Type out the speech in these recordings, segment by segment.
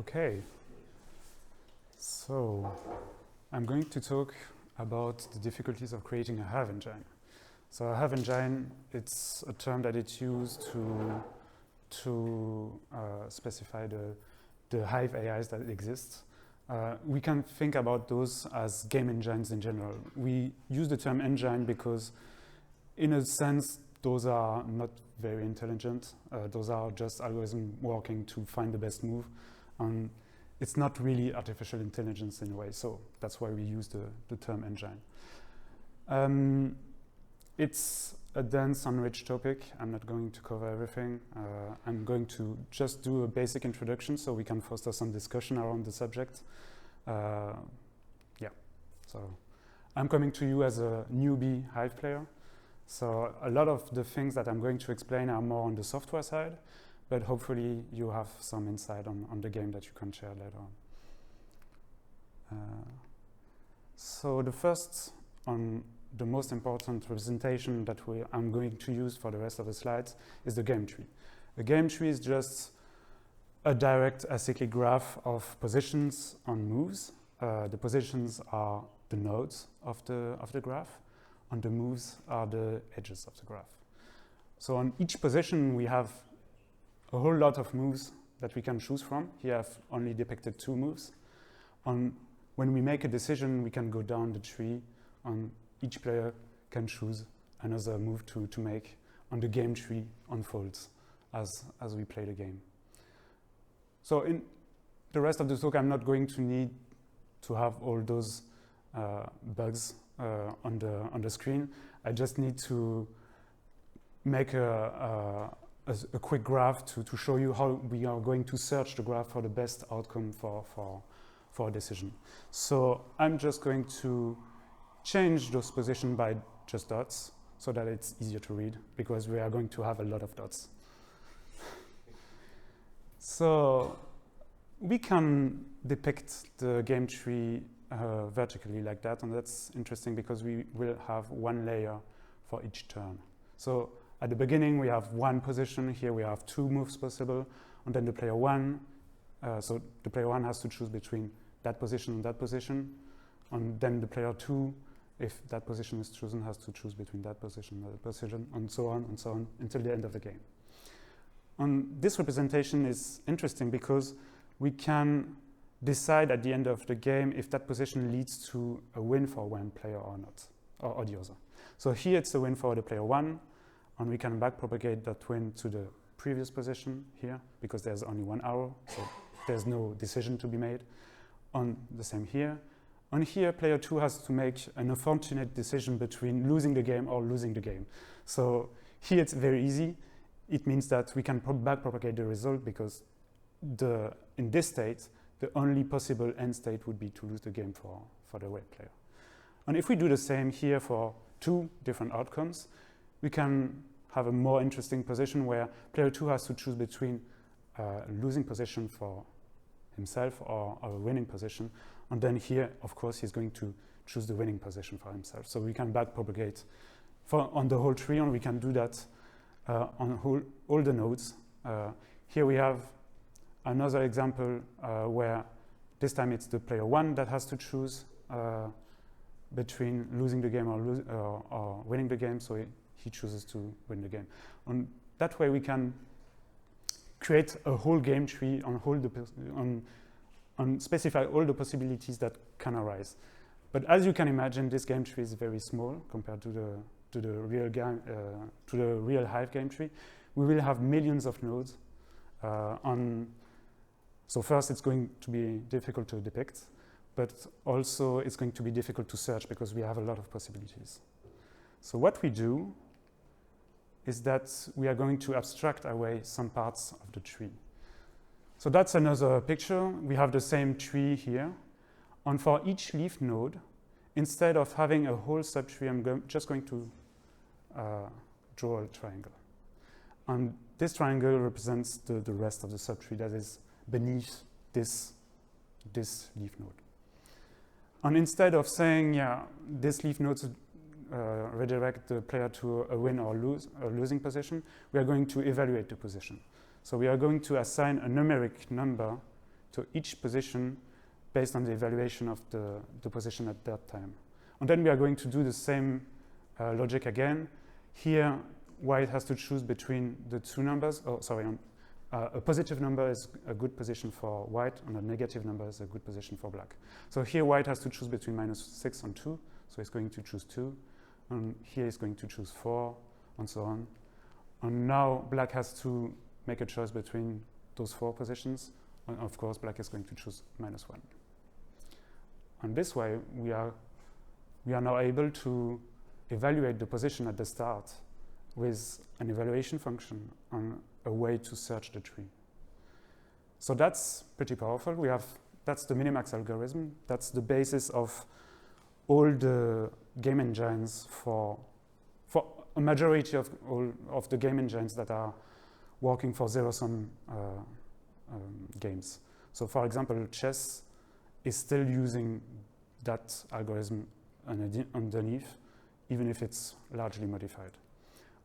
Okay, so I'm going to talk about the difficulties of creating a Hive engine. So a Hive engine, it's a term that it's used to specify the Hive AIs that exist. We can think about those as game engines in general. We use the term engine because, in a sense, those are not very intelligent. Those are just algorithms working to find the best move. It's not really artificial intelligence in a way, so that's why we use the term engine. It's a dense and rich topic. I'm not going to cover everything. I'm going to just do a basic introduction so we can foster some discussion around the subject. So I'm coming to you as a newbie Hive player. So a lot of the things that I'm going to explain are more on the software side, but hopefully you have some insight on the game that you can share later on. So the first, the most important representation that I'm going to use for the rest of the slides is the game tree. A game tree is just a direct acyclic graph of positions on moves. The positions are the nodes of the graph, and the moves are the edges of the graph. So on each position we have a whole lot of moves that we can choose from. Here I've only depicted 2 moves. When we make a decision, we can go down the tree, and each player can choose another move to make, and the game tree unfolds as we play the game. So in the rest of the talk, I'm not going to need to have all those bugs on the screen. I just need to make a quick graph to show you how we are going to search the graph for the best outcome for a decision. So I'm just going to change those positions by just dots so that it's easier to read, because we are going to have a lot of dots. So we can depict the game tree vertically like that, and that's interesting because we will have 1 layer for each turn. So at the beginning we have 1 position. Here we have 2 moves possible, and then the player 1. So the player 1 has to choose between that position and that position, and then the player 2, if that position is chosen, has to choose between that position and that position, and so on until the end of the game. And this representation is interesting because we can decide at the end of the game if that position leads to a win for one player or not, or the other. So here it's a win for the player 1, and we can backpropagate that win to the previous position here, because there's only 1 arrow, so there's no decision to be made. On the same here. On here, player 2 has to make an unfortunate decision between losing the game or losing the game. So here it's very easy. It means that we can backpropagate the result, because in this state, the only possible end state would be to lose the game for the red player. And if we do the same here for 2 different outcomes, we can have a more interesting position where player 2 has to choose between a losing position for himself or a winning position. And then here, of course, he's going to choose the winning position for himself. So we can backpropagate on the whole tree, and we can do that on all the nodes. Here we have another example where this time it's the player 1 that has to choose between losing the game or winning the game, so he chooses to win the game. And that way we can create a whole game tree and specify all the possibilities that can arise. But as you can imagine, this game tree is very small compared to the real Hive game tree. We will have millions of nodes. So first, it's going to be difficult to depict, but also it's going to be difficult to search because we have a lot of possibilities. So what we do is that we are going to abstract away some parts of the tree. So that's another picture. We have the same tree here. And for each leaf node, instead of having a whole subtree, I'm just going to draw a triangle. And this triangle represents the rest of the subtree that is beneath this leaf node. And instead of saying, yeah, this leaf node redirect the player to a win or losing position, we are going to evaluate the position. So we are going to assign a numeric number to each position based on the evaluation of the position at that time. And then we are going to do the same logic again. Here, white has to choose between the two numbers. Oh, sorry, a positive number is a good position for white, and a negative number is a good position for black. So here, white has to choose between -6 and 2, so it's going to choose 2. And here it's going to choose 4, and so on. And now black has to make a choice between those 4 positions. And of course, black is going to choose -1. And this way, we are now able to evaluate the position at the start with an evaluation function and a way to search the tree. So that's pretty powerful. That's the Minimax algorithm. That's the basis of all the game engines for a majority of all of the game engines that are working for zero-sum games. So for example, chess is still using that algorithm underneath, even if it's largely modified.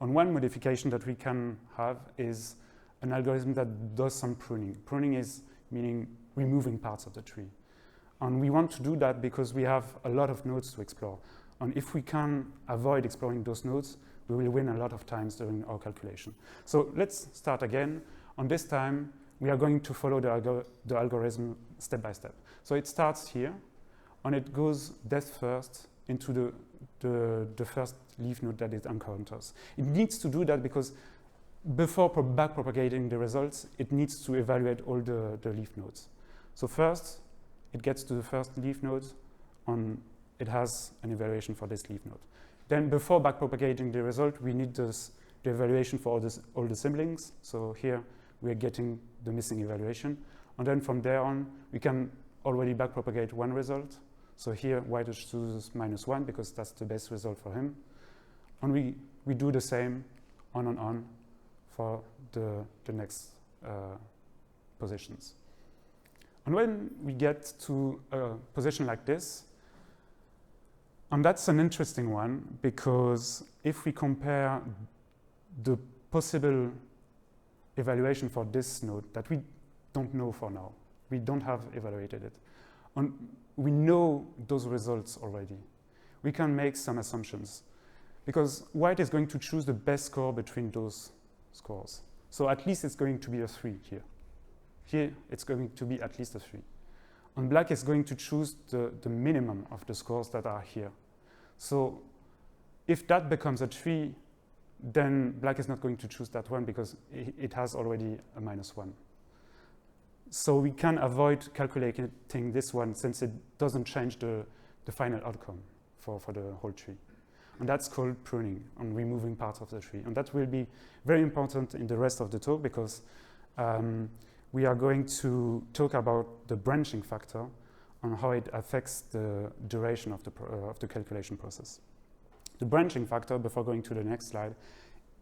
And one modification that we can have is an algorithm that does some pruning. Pruning is meaning removing parts of the tree. And we want to do that because we have a lot of nodes to explore. And if we can avoid exploring those nodes, we will win a lot of times during our calculation. So let's start again. On this time, we are going to follow the algorithm step by step. So it starts here, and it goes depth first into the first leaf node that it encounters. It needs to do that because before backpropagating the results, it needs to evaluate all the leaf nodes. So first, it gets to the first leaf node, and it has an evaluation for this leaf node. Then before backpropagating the result, we need the evaluation for all the siblings. So here, we are getting the missing evaluation. And then from there on, we can already backpropagate one result. So here, white chooses -1 because that's the best result for him. And we do the same on and on for the next positions. And when we get to a position like this, and that's an interesting one because if we compare the possible evaluation for this node that we don't know for now, we don't have evaluated it, and we know those results already, we can make some assumptions because white is going to choose the best score between those scores. So at least it's going to be a 3 here. Here it's going to be at least a 3. And black is going to choose the minimum of the scores that are here. So if that becomes a 3, then black is not going to choose that one because it has already a -1. So we can avoid calculating this one since it doesn't change the final outcome for the whole tree. And that's called pruning, and removing parts of the tree. And that will be very important in the rest of the talk because we are going to talk about the branching factor and how it affects the duration of the calculation process. The branching factor, before going to the next slide,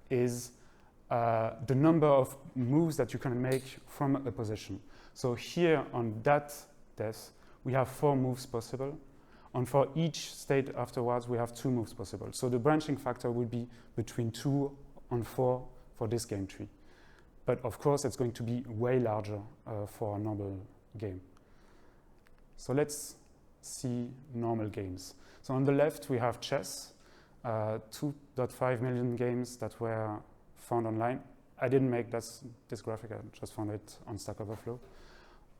is the number of moves that you can make from a position. So here on that depth, we have 4 moves possible. And for each state afterwards, we have 2 moves possible. So the branching factor would be between 2 and 4 for this game tree. But of course, it's going to be way larger for a normal game. So let's see normal games. So on the left, we have chess, 2.5 million games that were found online. I didn't make this graphic, I just found it on Stack Overflow.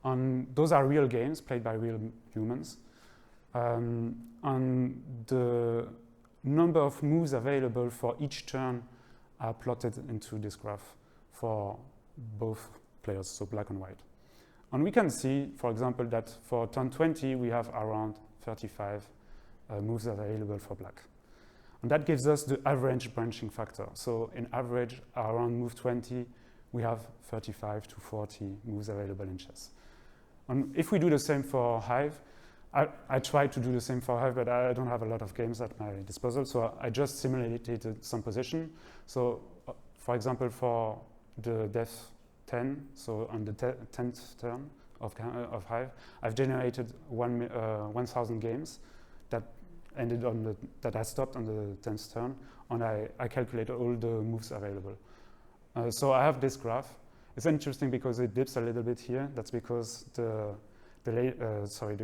And those are real games played by real humans. And the number of moves available for each turn are plotted into this graph for both players, so black and white. And we can see, for example, that for turn 20, we have around 35 moves available for black. And that gives us the average branching factor. So in average, around move 20, we have 35 to 40 moves available in chess. And if we do the same for Hive, I tried to do the same for Hive, but I don't have a lot of games at my disposal, so I just simulated some position. So, for example, for the depth 10, so on the 10th turn of Hive, I've generated 1,000 games that ended on that I stopped on the 10th turn, and I calculated all the moves available. So I have this graph. It's interesting because it dips a little bit here. That's because the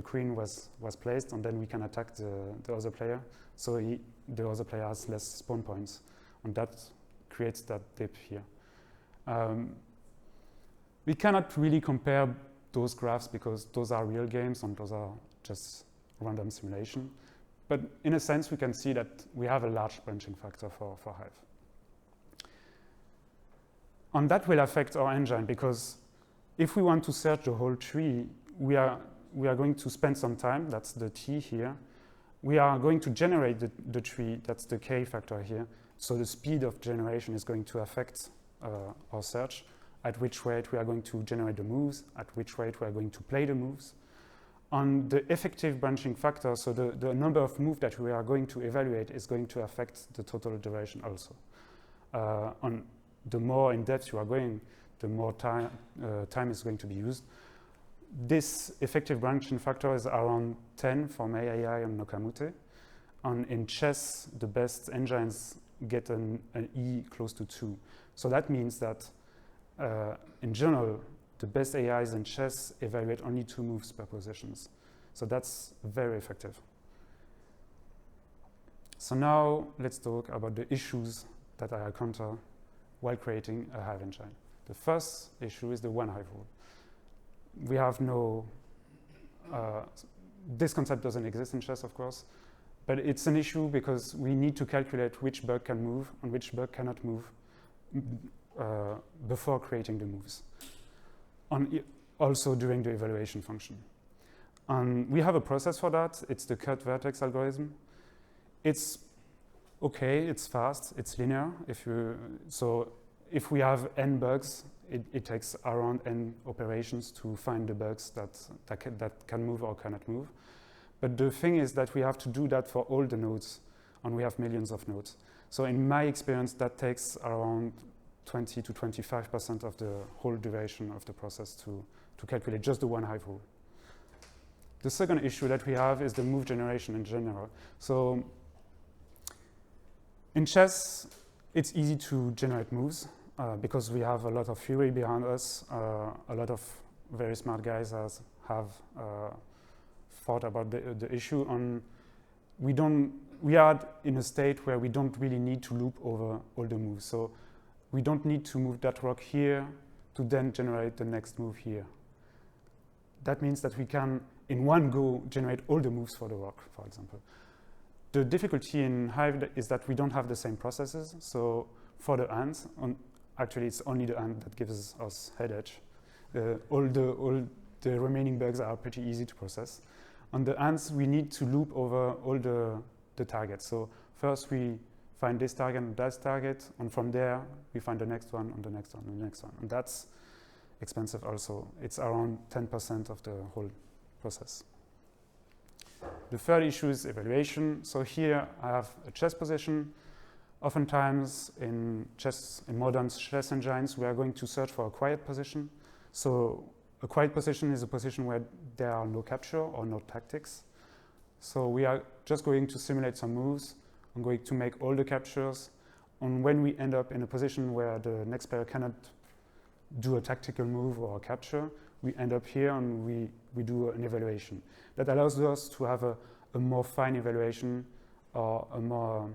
queen was placed, and then we can attack the other player. So the other player has less spawn points, and that creates that dip here. We cannot really compare those graphs because those are real games and those are just random simulation. But in a sense, we can see that we have a large branching factor for Hive. And that will affect our engine because if we want to search the whole tree, we are going to spend some time, that's the T here. We are going to generate the tree, that's the K factor here. So the speed of generation is going to affect our search, at which rate we are going to generate the moves, at which rate we are going to play the moves. On the effective branching factor, so the number of moves that we are going to evaluate is going to affect the total duration also. On the more in depth you are going, the more time is going to be used. This effective branching factor is around 10 for MeiAI and Nokamute. And in chess, the best engines get an E close to 2. So that means that in general, the best AIs in chess evaluate only 2 moves per positions. So that's very effective. So now let's talk about the issues that I encounter while creating a Hive engine. The first issue is the one Hive rule. We have no, this concept doesn't exist in chess, of course, but it's an issue because we need to calculate which bug can move and which bug cannot move before creating the moves. Also during the evaluation function. We have a process for that. It's the cut vertex algorithm. It's okay, it's fast, it's linear. So if we have n bugs, it takes around n operations to find the bugs that can move or cannot move. But the thing is that we have to do that for all the nodes, and we have millions of nodes. So in my experience, that takes around 20 to 25% of the whole duration of the process to calculate just the one Hive rule. The second issue that we have is the move generation in general. So in chess, it's easy to generate moves because we have a lot of theory behind us. A lot of very smart guys have thought about the issue. And we are in a state where we don't really need to loop over all the moves. So we don't need to move that rock here to then generate the next move here. That means that we can, in one go, generate all the moves for the rock, for example. The difficulty in Hive is that we don't have the same processes. So for the ants, actually it's only the ant that gives us headache. All the remaining bugs are pretty easy to process. On the ants, we need to loop over all the targets. So first we find this target and that target, and from there we find the next one and the next one and the next one. And that's expensive also. It's around 10% of the whole process. The third issue is evaluation. So here I have a chess position. Oftentimes in modern chess engines, we are going to search for a quiet position. So a quiet position is a position where there are no capture or no tactics. So we are just going to simulate some moves. I'm going to make all the captures. And when we end up in a position where the next player cannot do a tactical move or a capture, we end up here and we do an evaluation. That allows us to have a more fine evaluation or a more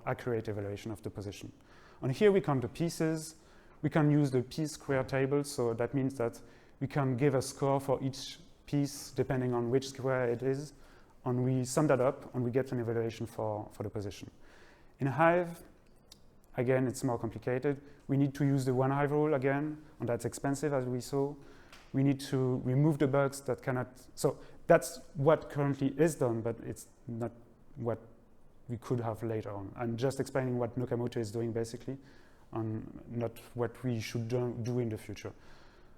accurate evaluation of the position. And here we count the pieces. We can use the piece square table, so that means that we can give a score for each piece depending on which square it is, and we sum that up and we get an evaluation for the position. In Hive, again, it's more complicated. We need to use the one Hive rule again, and that's expensive as we saw. We need to remove the bugs that cannot, so that's what currently is done, but it's not what we could have later on. I'm just explaining what Nakamoto is doing basically, and not what we should do in the future.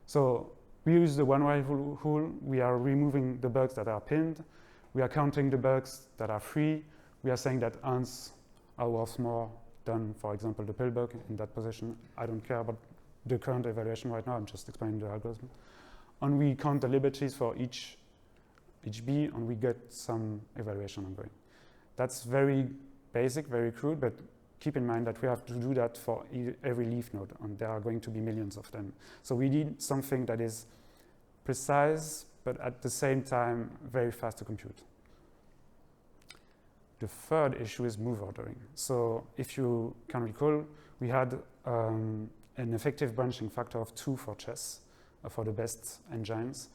So we use the one Hive rule. We are removing the bugs that are pinned. We are counting the bugs that are free. We are saying that ants are worth more than, for example, the pill bug in that position. I don't care about the current evaluation right now. I'm just explaining the algorithm. And we count the liberties for each B, and we get some evaluation ongoing. That's very basic, very crude, but keep in mind that we have to do that for every leaf node, and there are going to be millions of them. So we need something that is precise, but at the same time very fast to compute. The third issue is move ordering. So if you can recall, we had an effective branching factor of 2 for chess, for the best engines.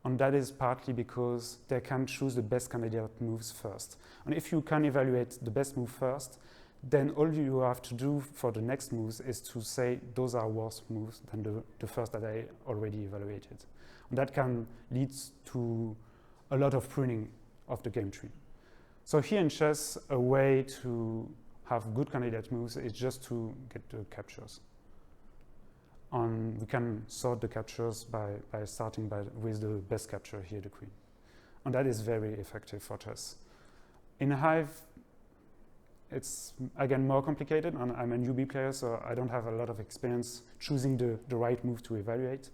And that is partly because they can choose the best candidate moves first. And if you can evaluate the best move first, then all you have to do for the next moves is to say those are worse moves than the first that I already evaluated. And that can lead to a lot of pruning of the game tree. So here in chess, a way to have good candidate moves is just to get the captures. And we can sort the captures by starting with the best capture here, the queen. And that is very effective for chess. In Hive, it's again more complicated, and I'm a newbie player, so I don't have a lot of experience choosing the right move to evaluate.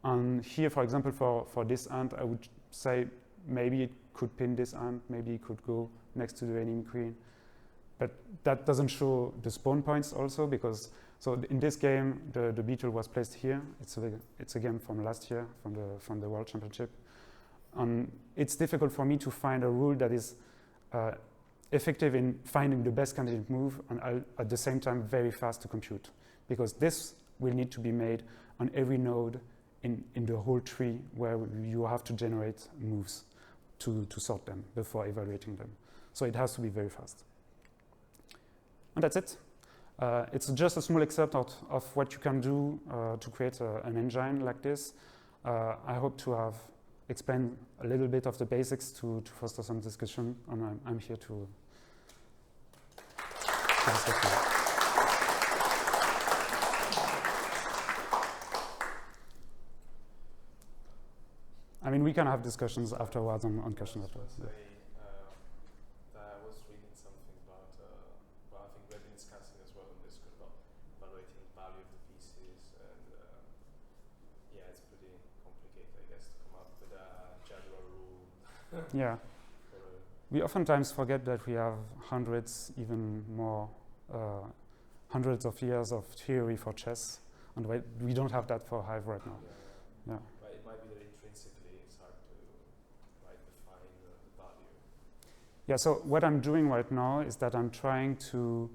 And here, for example, for this ant, I would say maybe it could pin this ant, maybe it could go next to the enemy queen. But that doesn't show the spawn points also, because so in this game, the beetle was placed here. It's a game from last year, from the World Championship. And it's difficult for me to find a rule that is effective in finding the best candidate move and at the same time very fast to compute. Because this will need to be made on every node in the whole tree where you have to generate moves to sort them before evaluating them. So it has to be very fast. And that's it. It's just a small excerpt of what you can do to create an engine like this. I hope to have explained a little bit of the basics to foster some discussion, and I'm here to discuss with you. I mean, we can have discussions afterwards on questions afterwards. I was reading something about, I think we've been discussing as well on this about evaluating the value of the pieces, and yeah, it's pretty complicated, I guess, to come up with a general rule. Yeah. We oftentimes forget that we have hundreds, even more, hundreds of years of theory for chess, and we don't have that for Hive right now. Yeah. But it might be that intrinsically it's hard to define the value. Yeah, so what I'm doing right now is that I'm trying to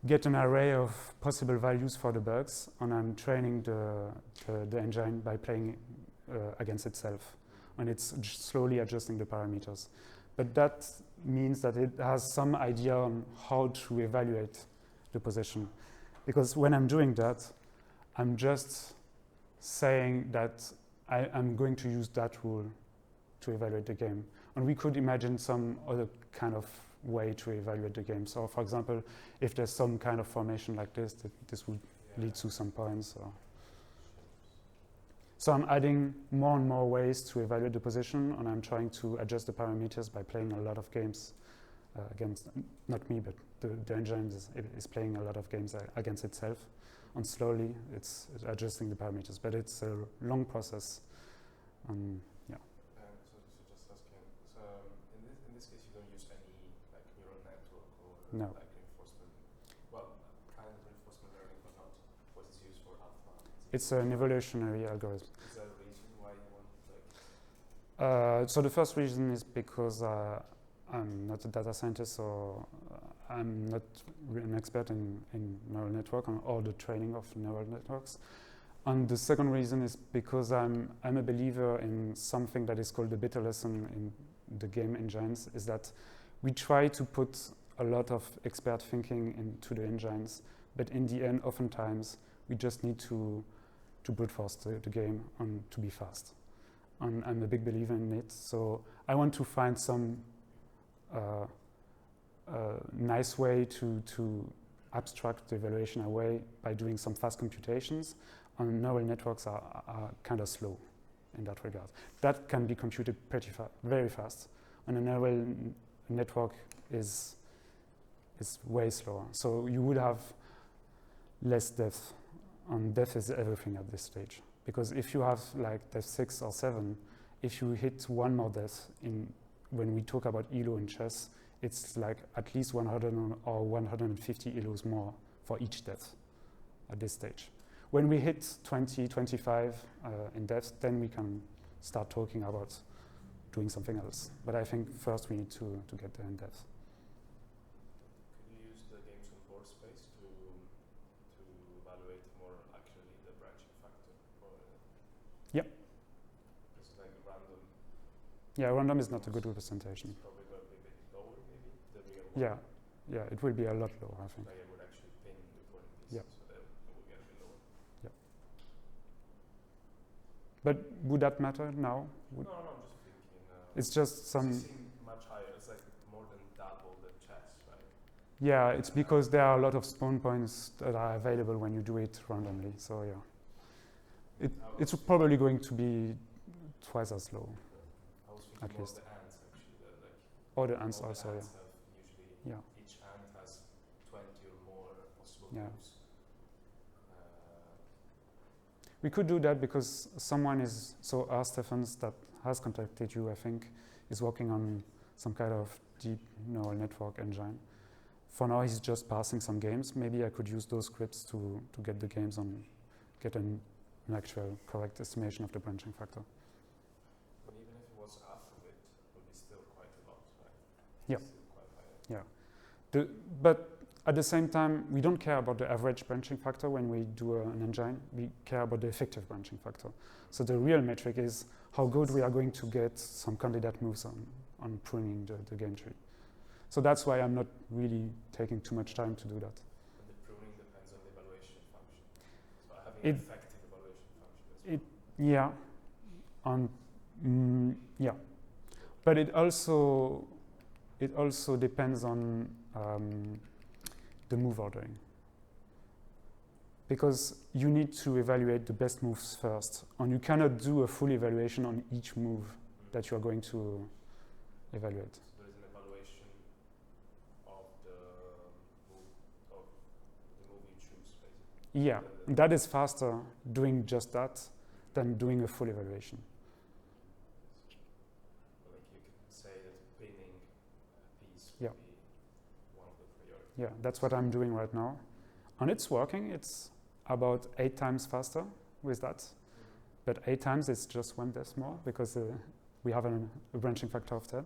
get an array of possible values for the bugs, and I'm training the engine by playing against itself. And it's slowly adjusting the parameters. But that means that it has some idea on how to evaluate the position. Because when I'm doing that, I'm just saying that I'm going to use that rule to evaluate the game. And we could imagine some other kind of way to evaluate the game. So for example, if there's some kind of formation like this, this would lead to some points. So I'm adding more and more ways to evaluate the position, and I'm trying to adjust the parameters by playing a lot of games against, not me, but the engine is playing a lot of games against itself. And slowly it's adjusting the parameters, but it's a long process. Yeah. So just asking, so in this case you don't use any like neural network or no. like reinforcement, well, kind of reinforcement learning, but not what is used for alpha. It's an evolutionary algorithm. Is there a reason why you want like? So the first reason is because I'm not a data scientist, so I'm not an expert in neural network or the training of neural networks. And the second reason is because I'm a believer in something that is called the beta lesson in the game engines, is that we try to put a lot of expert thinking into the engines, but in the end, oftentimes, we just need to brute force the game and to be fast. And I'm a big believer in it, so I want to find some nice way to abstract the evaluation away by doing some fast computations, and neural networks are kind of slow in that regard. That can be computed very fast, and a neural network is way slower. So you would have less depth, and depth is everything at this stage. Because if you have like depth 6 or 7, if you hit one more depth when we talk about ELO in chess, it's like at least 100 or 150 ELOs more for each depth at this stage. When we hit 20, 25 in depth, then we can start talking about doing something else. But I think first we need to get there in depth. Could you use the games on board space to evaluate more actually the branching factor? Yep. It's like random. Yeah, random is not a good representation. It's probably going to be a bit lower, maybe, the real one. Yeah, it will be a lot lower, I think. Like it would actually pin the point pieces, Yeah. so that it would get a bit lower. But would that matter now? No, I'm just thinking. It's just some. It seems much higher. It's like more than double the chess, right? Yeah, it's because there are a lot of spawn points that are available when you do it randomly. So yeah, it's probably going to be twice as low. I was thinking At more least. of the ants actually. Or the ants all also, the yeah. ants have usually each ant has 20 or more possible moves. We could do that because someone is, so R. Stephens that has contacted you, I think, is working on some kind of deep neural network engine. For now, he's just passing some games. Maybe I could use those scripts to get the games on, get an actual correct estimation of the branching factor. But even if it was half of it, it would be still quite a lot, right? Yeah. Still quite high. But at the same time, we don't care about the average branching factor when we do an engine. We care about the effective branching factor. So the real metric is how good we are going to get some candidate moves on pruning the game tree. So that's why I'm not really taking too much time to do that. And the pruning depends on the evaluation function. So having an effective evaluation function as well. But it also depends on the move ordering, because you need to evaluate the best moves first, and you cannot do a full evaluation on each move that you are going to evaluate. So there is an evaluation of the move you choose, basically. Yeah, that is faster doing just that than doing a full evaluation. Like you could say that pinning a piece would Yeah. be one of the priorities. Yeah, that's what I'm doing right now. And it's working. It's about 8 times faster with that. But 8 times is just 1 decimal because we have a branching factor of 10.